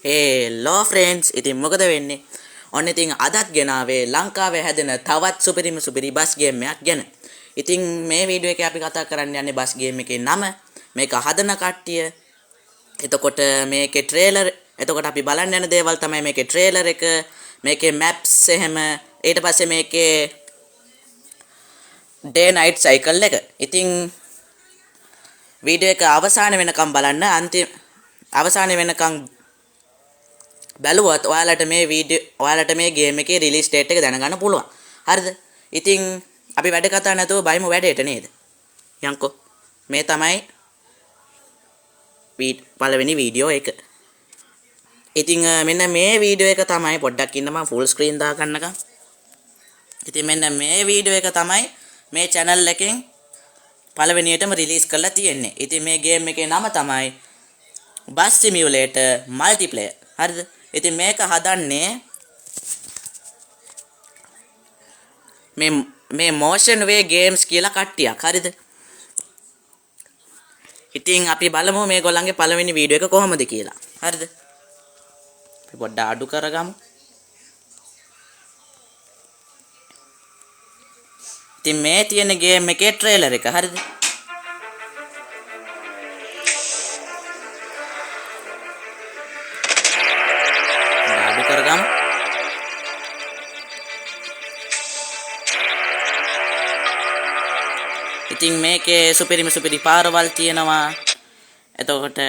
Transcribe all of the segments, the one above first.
Hello friends, ඉතින් මොකද වෙන්නේ? ඔන්න ඉතින් අදත් ගෙනාවේ ලංකාවේ හැදෙන තවත් සුපිරි බස් ගේම් එකක් ගැන. ඉතින් මේ වීඩියෝ එකේ අපි කතා කරන්න යන්නේ බස් ගේම් එකේ නම, මේක හදන කට්ටිය. එතකොට මේකේ ට්‍රේලර්, එතකොට අපි බලන්න යන දේවල් තමයි මේකේ ට්‍රේලර් එක, මේකේ මැප්ස් එහෙම, ඊට පස්සේ මේකේ ඩේ නයිට් සයිකල් එක. ඉතින් වීඩියෝ එක අවසාන වෙනකම් බලන්න. අවසාන වෙනකම් බැලුවත් ඔයාලට මේ ගේම් එකේ රිලීස් ඩේට් එක දැනගන්න පුළුවන්. හරිද? ඉතින් අපි වැඩ කතා නැතුව බයිමු වැඩේට නේද? යන්කෝ. මේ තමයි පළවෙනි වීඩියෝ එක. ඉතින් මෙන්න මේ වීඩියෝ එක තමයි පොඩ්ඩක් ඉන්න මම ෆුල් ස්ක්‍රීන් දාගන්නකම්. ඉතින් මෙන්න මේ වීඩියෝ එක තමයි මේ channel එකෙන් පළවෙනියටම රිලීස් කරලා තියෙන්නේ. ඉතින් මේ ගේම් එකේ නම තමයි Bus Simulator Multiplayer. හරිද? ඉතින් මේක හදන්නේ මේ motion way games කියලා කට්ටියක්. හරිද? ඉතින් අපි බලමු මේගොල්ලන්ගේ පළවෙනි වීඩියෝ එක කොහොමද කියලා. හරිද? අපි පොඩ්ඩක් අඩු කරගමු. ඉතින් මේ තියෙන ගේම් එකේ ට්‍රේලර් එක. හරිද? අඩු කරගමු. ඉතින් මේකේ සුපිරි පාරවල් තියෙනවා. එතකොට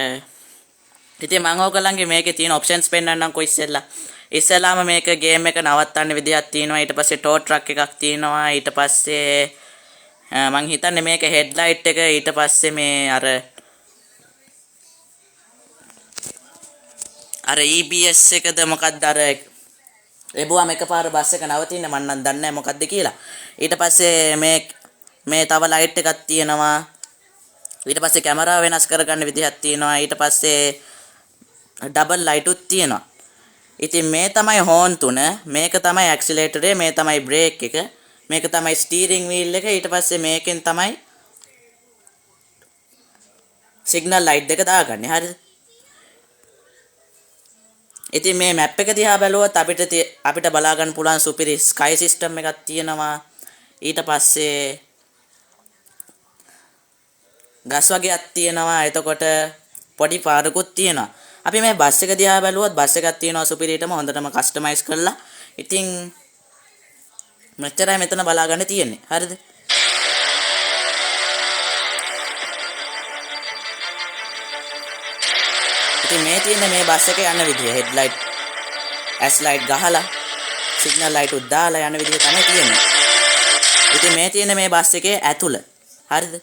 ඉතින් මම ඕගොල්ලන්ගේ මේකේ තියෙන ඔප්ෂන්ස් පෙන්නන්නම්කෝ ඉස්සෙල්ලා. ඉස්සෙල්ලාම මේක ගේම් එක නවත්තන්න විදියක් තියෙනවා. ඊට පස්සේ ටෝ ට්‍රක් එකක් තියෙනවා. ඊට පස්සේ මං හිතන්නේ මේක හෙඩ්ලයිට් එක. ඊට පස්සේ මේ අර EBS එකද මොකක්ද අර එබුවම එකපාර බස් එක නවතින්න මම නම් දන්නේ නැහැ මොකක්ද කියලා. ඊට පස්සේ මේ තව ලයිට් එකක් තියෙනවා. ඊට පස්සේ කැමරාව වෙනස් කරගන්න විදිහක් තියෙනවා. ඊට පස්සේ ඩබල් ලයිටුත් තියෙනවා. ඉතින් මේ තමයි හෝන් තුන, මේක තමයි ඇක්සිලරේටරේ, මේ තමයි බ්‍රේක් එක, මේක තමයි ස්ටීරින්ග් වීල් එක. ඊට පස්සේ මේකෙන් තමයි සිග්නල් ලයිට් එක දාගන්නේ. හරිද? ඉතින් මේ මැප් එක දිහා බැලුවොත් අපිට බලා ගන්න පුළුවන් සුපිරි ස්කයි සිස්ටම් එකක් තියෙනවා. ඊට පස්සේ ගස් වගේක් තියෙනවා. එතකොට පොඩි පාරකුත් තියෙනවා. අපි මේ බස් එක දිහා බැලුවොත් බස් එකක් තියෙනවා සුපිරියටම හොඳටම කස්ටමයිස් කරලා. ඉතින් මෙච්චරයි මෙතන බලා ගන්න තියෙන්නේ. හරිද? ඉතින් මේ තියෙන මේ බස් එක යන විදිය හෙඩ්ලයිට් ඇස් ලයිට් ගහලා සිග්නල් ලයිට් උත් දාලා යන විදිය තමයි තියෙන්නේ. ඉතින් මේ තියෙන මේ බස් එකේ ඇතුළ. හරිද?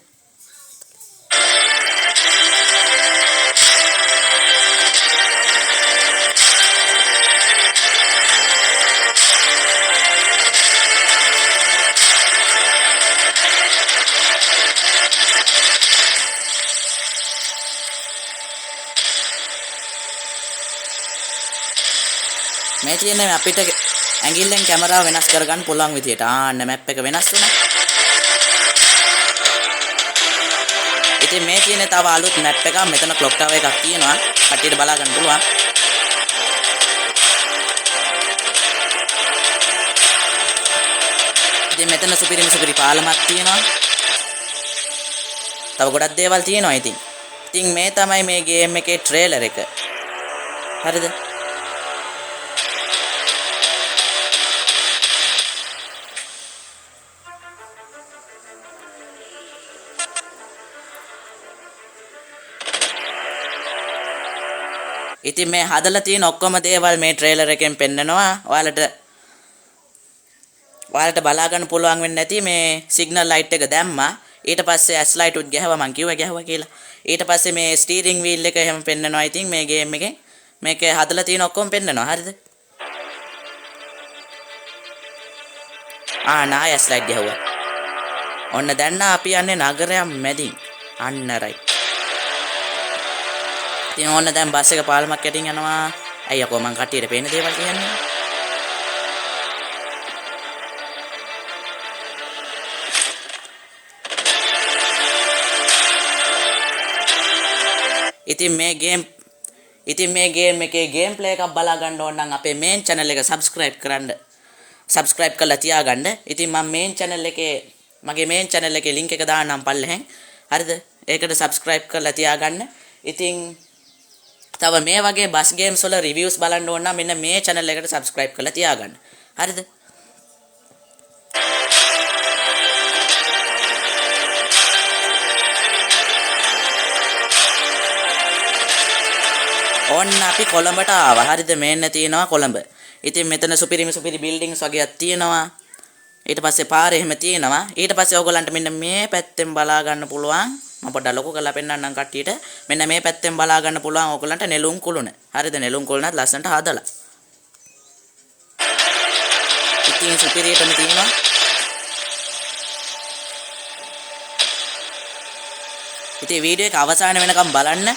මේ තියෙන්නේ අපිට ඇඟිල්ලෙන් කැමරාව වෙනස් කරගන්න පුළුවන් විදියට. ආන්න මැප් එක වෙනස් වුණා. ඉතින් මේ තියෙන්නේ තව අලුත් මැප් එකක්. මෙතන ක්ලොක් ටවර් එකක් තියෙනවා. කට්ටියට බලා ගන්න පුළුවන්. ඉතින් මෙතන සුපිරි පාලමක් තියෙනවා. තව ගොඩක් දේවල් තියෙනවා ඉතින්. ඉතින් මේ තමයි මේ ගේම් එකේ ට්‍රේලර් එක. හරිද? ඉතින් මේ හදලා තියෙන ඔක්කොම දේවල් මේ ට්‍රේලර් එකෙන් පෙන්නනවා. ඔයාලට බලා ගන්න පුළුවන් වෙන්නේ නැති මේ සිග්නල් ලයිට් එක දැම්මා. ඊට පස්සේ ඇස් ලයිට් උත් ගැහුවා. මං කිව්වා ගැහුවා කියලා. ඊට පස්සේ මේ ස්ටීරින්ග් වීල් එක එහෙම පෙන්නනවා. ඉතින් මේ ගේම් එකෙන් මේක හදලා තියෙන ඔක්කොම පෙන්නනවා. හරිද? නාය ඇස් ලයිට් ගැහුවා. ඔන්න දැන් අපි යන්නේ නගරයක් මැදින්. අන්න රයිට්. ඉතින් ඕන්න දැන් බස් එක පාලමක් යටින් යනවා. ඇයි යකෝ මං කට්ටියට පේන දේවල් කියන්නේ. ඉතින් මේ ගේම් ඉතින් මේ ගේම් එකේ ගේම් ප්ලේ එකක් බලා ගන්න ඕන නම් අපේ මේන් channel එක subscribe කරන්න. subscribe කරලා තියාගන්න. ඉතින් මම මේන් channel එකේ මගේ මේන් channel එකේ link එක දාන්නම් පල්ලෙහෙන්. හරිද? ඒකට subscribe කරලා තියාගන්න. ඉතින් තව මේ වගේ බස් ගේම්ස් වල reviews බලන්න ඕන නම් මෙන්න මේ channel එකට subscribe කරලා තියාගන්න. හරිද? ඔන්න අපි කොළඹට ආවා. හරිද? මේන්න තියෙනවා කොළඹ. ඉතින් මෙතන සුපිරි බිල්ඩින්ග්ස් වගේක් තියෙනවා. ඊට පස්සේ පාර එහෙම තියෙනවා. ඊට පස්සේ ඕගොල්ලන්ට මෙන්න මේ පැත්තෙන් බලා ගන්න පුළුවන්. මම පොඩ්ඩක් ලොකු කරලා පෙන්නන්නම් කට්ටියට. මෙන්න මේ පැත්තෙන් බලා ගන්න පුළුවන් ඕගොල්ලන්ට නෙළුම් කුළුණ. හරිද? නෙළුම් කුළුණත් ලස්සනට හදලා. ඉතින් සුපිරියටම තියෙනවා. ඉතින් වීඩියෝ එක අවසාන වෙනකම් බලන්න.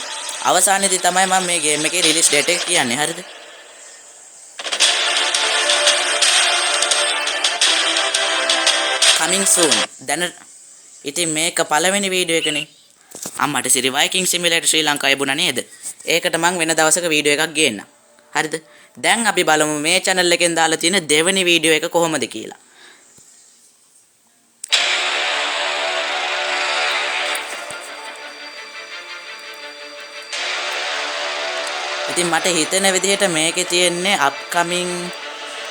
අවසානයේදී තමයි මම මේ ගේම් එකේ රිලීස් ඩේට් එක කියන්නේ. හරිද? coming soon. දැන් ඉතින් මේක පළවෙනි වීඩියෝ එකනේ. අම්මට සිරි Viking Simulator ශ්‍රී ලංකාව ලැබුණා නේද? ඒකට මම වෙන දවසක වීඩියෝ එකක් ගේන්නම්. හරිද? දැන් අපි බලමු මේ channel එකෙන් දාලා තියෙන දෙවෙනි වීඩියෝ එක කොහොමද කියලා. ඉතින් මට හිතෙන විදිහට මේකේ තියෙන්නේ upcoming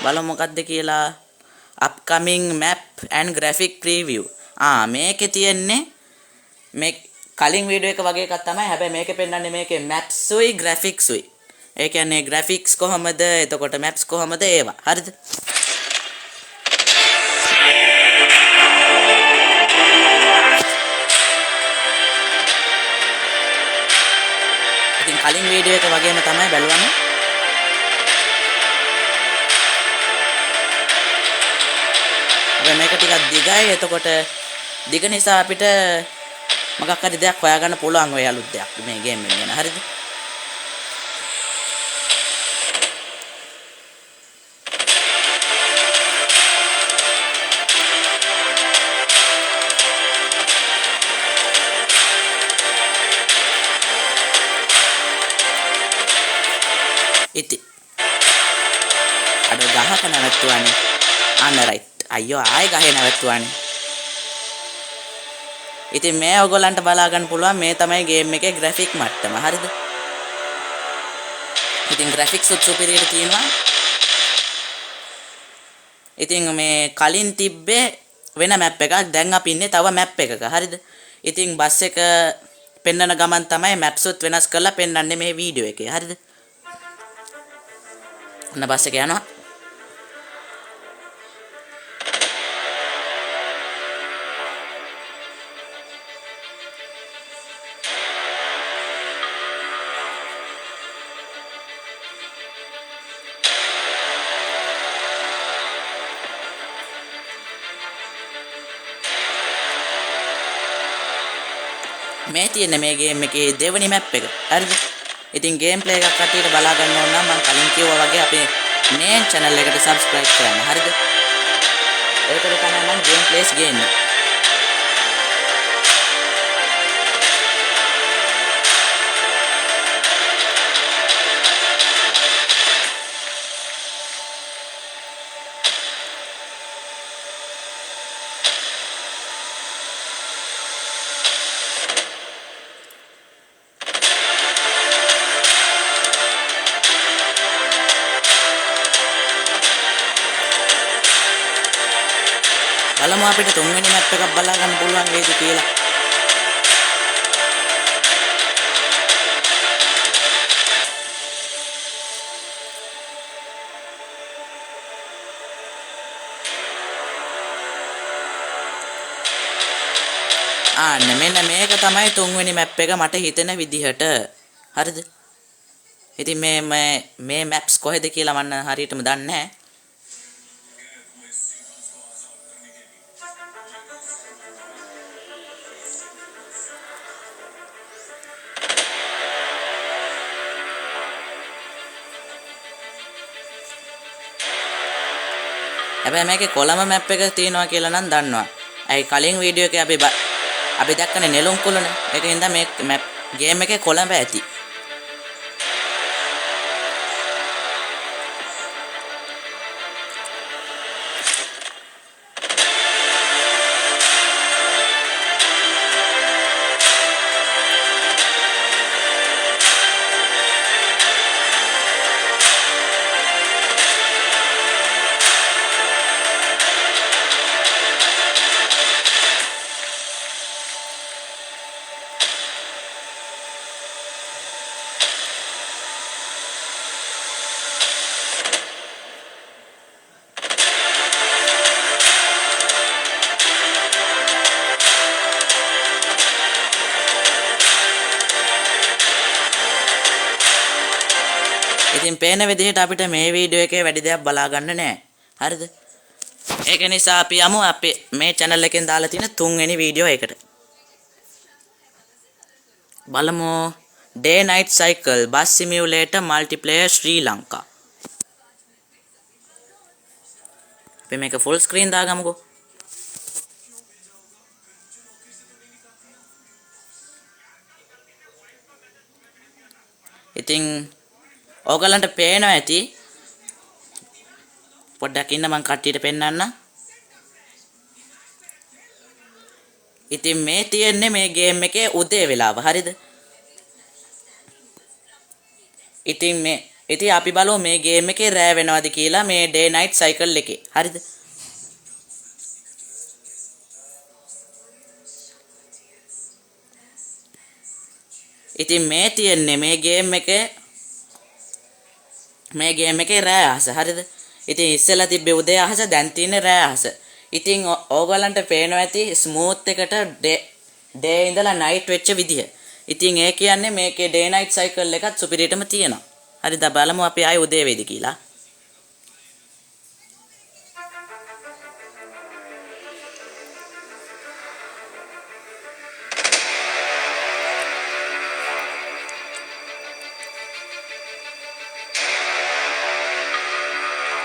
බලමු මොකක්ද කියලා upcoming map and graphic preview. මේකේ තියෙන්නේ මේ කලින් වීඩියෝ එක වගේ එකක් තමයි. හැබැයි මේකේ පෙන්නන්නේ මේකේ maps උයි graphics උයි. ඒ කියන්නේ graphics කොහමද එතකොට maps කොහමද ඒවා. හරිද? ඉතින් කලින් වීඩියෝ එක වගේම තමයි බලවන්නේ. හැබැයි මේක ටිකක් දිගයි. එතකොට දිග නිසා අපිට මොකක් හරි දෙයක් හොයාගන්න පුළුවන් ඔය අලුත් දෙයක් මේ ගේම් එක ගැන. හරිද? ඉතින් අද ගහක නැවතුවානේ. අන්න රයිට්. අයියෝ ආයෙ ගහේ නැවතුවානේ. ඉතින් මේ ඔයගොල්ලන්ට බලා ගන්න පුළුවන් මේ තමයි ගේම් එකේ graphic මට්ටම. හරිද? ඉතින් graphics උත් සුපිරියට තියෙනවා. ඉතින් මේ කලින් තිබ්බේ වෙන map එකක්. දැන් අපි ඉන්නේ තව map එකක. හරිද? ඉතින් බස් එක පෙන්නන ගමන් තමයි maps උත් වෙනස් කරලා පෙන්නන්නේ මේ වීඩියෝ එකේ. හරිද? ඔන්න බස් එක යනවා. මේ තියෙන මේ ගේම් එකේ දෙවෙනි මැප් එක. හරිද? ඉතින් ගේම් ප්ලේ එකක් කටියට බලා ගන්න ඕන නම් මම කලින් කිව්වා වගේ අපේ මේන් channel එකට subscribe කරන්න. හරිද? ඒකට තමයි මම ගේම් ප්ලේස් ගේන්නේ. බලමු අපිට තුන්වෙනි මැප් එකක් බලා ගන්න පුළුවන් වේද කියලා. මෙන්න මේක තමයි තුන්වෙනි මැප් එක මට හිතෙන විදිහට. හරිද? ඉතින් මේ මැප්ස් කොහෙද කියලා මම හරියටම දන්නේ නැහැ. හැබැයි මේකේ කොළඹ මැප් එක තියෙනවා කියලා නම් දන්නවා. ඇයි කලින් වීඩියෝ එකේ අපි දැක්කනේ නෙළුම් කුළුණ. ඒකින්ද මේ මැප් ගේම් එකේ කොළඹ ඇති. ඉතින් පේන විදිහට අපිට මේ වීඩියෝ එකේ වැඩි දෙයක් බලා ගන්න නෑ. හරිද? ඒක නිසා අපි යමු අපේ මේ channel එකෙන් දාලා තියෙන 3 වෙනි වීඩියෝ එකට. බලමු day night cycle bus simulator multiplayer Sri Lanka. අපි මේක full screen දාගමුකෝ. ඉතින් ඕගලන්ට පේනවා ඇති පොඩ්ඩක් ඉන්න මං කට්ටියට පෙන්නන්න. ඉතින් මේ තියෙන්නේ මේ ගේම් එකේ උදේ වෙලාව. හරිද? ඉතින් අපි බලමු මේ ගේම් එකේ රෑ වෙනවද කියලා මේ day night cycle එකේ. හරිද? ඉතින් මේ තියෙන්නේ මේ ගේම් එකේ රෑ අහස. හරිද? ඉතින් ඉස්සෙල්ලා තිබ්බේ උදේ අහස, දැන් තියෙන්නේ රෑ අහස. ඉතින් ඕගලන්ට පේනවා ඇති ස්මූත් එකට day ඉඳලා night වෙච්ච විදිය. ඉතින් ඒ කියන්නේ මේකේ day night cycle එකත් සුපිරියටම තියෙනවා. හරිද? බලමු අපි ආයේ උදේ වේද කියලා.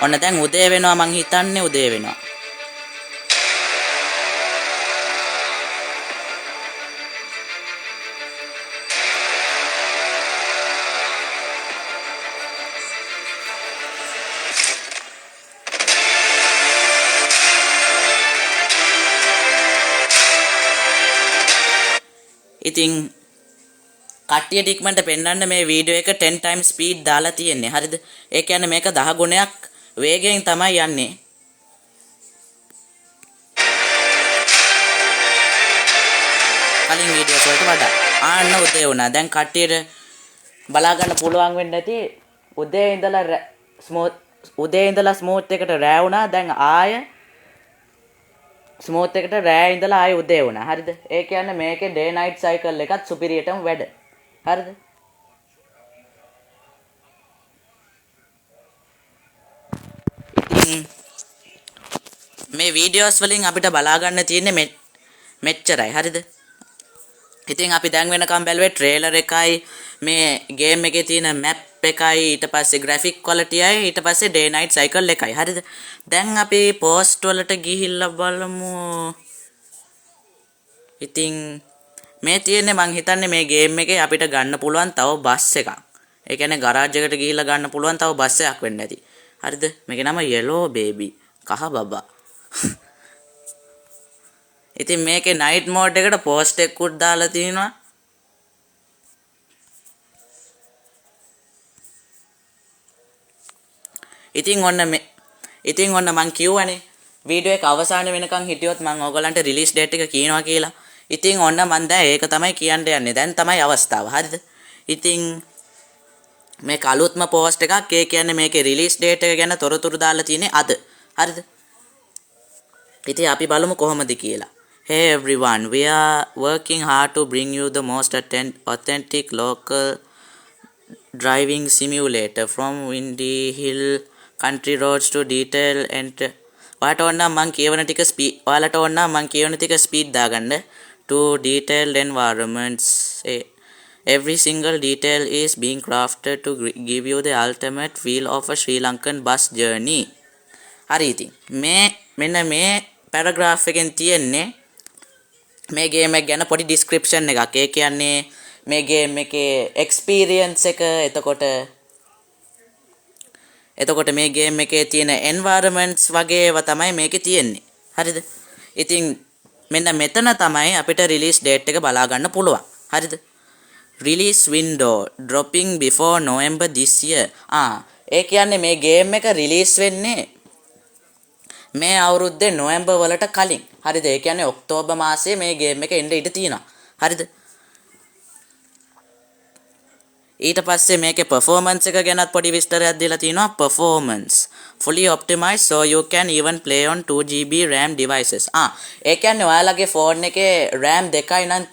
ඔන්න දැන් උදේ වෙනවා, මං හිතන්නේ උදේ වෙනවා. ඉතින් කට්ටියට ඉක්මනට පෙන්වන්න මේ වීඩියෝ එක 10 times speed දාලා තියෙන්නේ. හරිද? ඒ කියන්නේ මේක 10 ගුණයක් වේගයෙන් තමයි යන්නේ. කලින් වීඩියෝ වලට වඩා. ආන්න උදේ වුණා. දැන් කට්ටියට බලා ගන්න පුළුවන් වෙන්නේ නැති උදේ ඉඳලා ස්මූත් එකට රෑ වුණා. දැන් ආය ස්මූත් එකට රෑ ඉඳලා ආය උදේ වුණා. හරිද? ඒ කියන්නේ මේකේ day night cycle එකත් සුපිරියටම වැඩ. හරිද? ඉතින් මේ වීඩියෝස් වලින් අපිට බලා ගන්න තියෙන්නේ මෙච්චරයි. හරිද? ඉතින් අපි දැන් වෙනකම් බැලුවේ ට්‍රේලර් එකයි, මේ ගේම් එකේ තියෙන මැප් එකයි, ඊට පස්සේ ග්‍රැෆික් ක්වොලිටියයි, ඊට පස්සේ day night cycle එකයි. හරිද? දැන් අපි පෝස්ට් වලට ගිහිල්ලා බලමු. ඉතින් මේ තියෙන්නේ මං හිතන්නේ මේ ගේම් එකේ අපිට ගන්න පුළුවන් තව බස් එකක්. ඒ කියන්නේ ගරාජ් එකට ගිහිල්ලා ගන්න පුළුවන් තව බස් එකක් වෙන්න ඇති. හරිද? මේකේ නම yellow baby. කහ බබා. ඉතින් මේකේ night mode එකට post එකකුත් දාලා තිනවා. ඉතින් ඔන්න මං කියවනේ වීඩියෝ එක අවසාන වෙනකන් හිටියොත් මං ඕගලන්ට රිලීස් ඩේට් එක කියනවා කියලා. ඉතින් ඔන්න මං දැන් ඒක තමයි කියන්න යන්නේ. දැන් තමයි අවස්ථාව. හරිද? ඉතින් මේක අලුත්ම post එකක්. ඒ කියන්නේ මේකේ රිලීස් ඩේට් එක ගැන තොරතුරු දාලා තියෙන්නේ අද. හරිද? ඉතින් අපි බලමු කොහොමද කියලා. Hey everyone, we are working hard to bring you the most authentic local driving simulator from windy hill country roads to detail and ඔයාලට ඕන නම් මං කියවන ටික ස්පීඩ් දාගන්න. to detailed environments. Every single detail is being crafted to give you the ultimate feel of a Sri Lankan bus journey. හරි ඉතින් මෙන්න මේ පැරග්‍රාෆ් එකෙන් තියෙන්නේ මේ ගේම් එක ගැන පොඩි ඩිස්ක්‍රිප්ෂන් එකක්. ඒ කියන්නේ මේ ගේම් එකේ එක්ස්පීරියන්ස් එක, එතකොට මේ ගේම් එකේ තියෙන එන්වයරන්මන්ට්ස් වගේ ඒවා තමයි මේකේ තියෙන්නේ. හරිද? ඉතින් මෙන්න මෙතන තමයි අපිට රිලීස් ඩේට් එක බලා ගන්න පුළුවන්. හරිද? release window dropping before November this year. ඒ කියන්නේ මේ ගේම් එක රිලීස් වෙන්නේ මේ අවුරුද්දේ නොවැම්බර් වලට කලින්. හරිද? ඒ කියන්නේ ඔක්තෝබර් මාසයේ මේ ගේම් එක එන්න ඉඩ තියෙනවා. හරිද? ඊට පස්සේ මේකේ performance එක ගැනත් පොඩි විස්තරයක් දීලා තිනවා. performance fully optimized so you can even play on 2GB RAM devices. ඒ කියන්නේ ඔයාලගේ ෆෝන් එකේ RAM දෙකයි නම්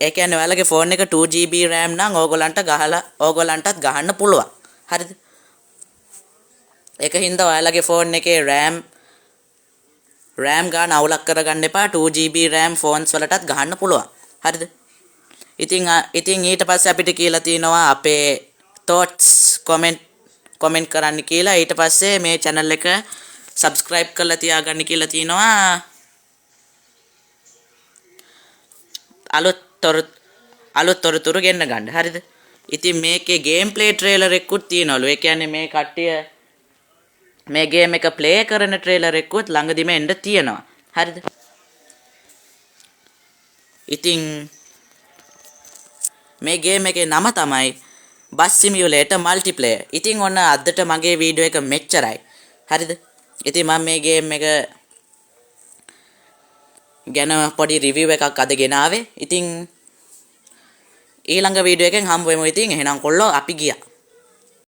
ඒ කියන්නේ ඔයාලගේ ෆෝන් එක 2GB RAM නම් ඕගොල්ලන්ටත් ගහන්න පුළුවන්. හරිද? ඒක හින්දා ඔයාලගේ ෆෝන් එකේ RAM ගන්න අවුලක් කරගන්න එපා. 2GB RAM ෆෝන්ස් වලටත් ගහන්න පුළුවන්. හරිද? ඉතින් ඊට පස්සේ අපිට කියලා තියෙනවා අපේ thoughts comment කරන්න කියලා. ඊට පස්සේ මේ channel එක subscribe කරලා තියාගන්න කියලා තියෙනවා. අලුත් තොරතුරු ගෙන්න ගන්න. හරිද? ඉතින් මේකේ gameplay trailer එකකුත් තියෙනවලු. ඒ කියන්නේ මේ කට්ටිය මේ game එක play කරන trailer එකකුත් ළඟදිම එන්න තියෙනවා. හරිද? ඉතින් මේ game එකේ නම තමයි Bus Simulator Multiplayer. ඉතින් ඔන්න අදට මගේ වීඩියෝ එක මෙච්චරයි. හරිද? ඉතින් මම මේ game එක ගැන පොඩි review එකක් අද ගෙනාවේ. ඉතින් ඊළඟ වීඩියෝ එකෙන් හම්බ වෙමු. ඉතින් එහෙනම් කොල්ලෝ අපි ගියා.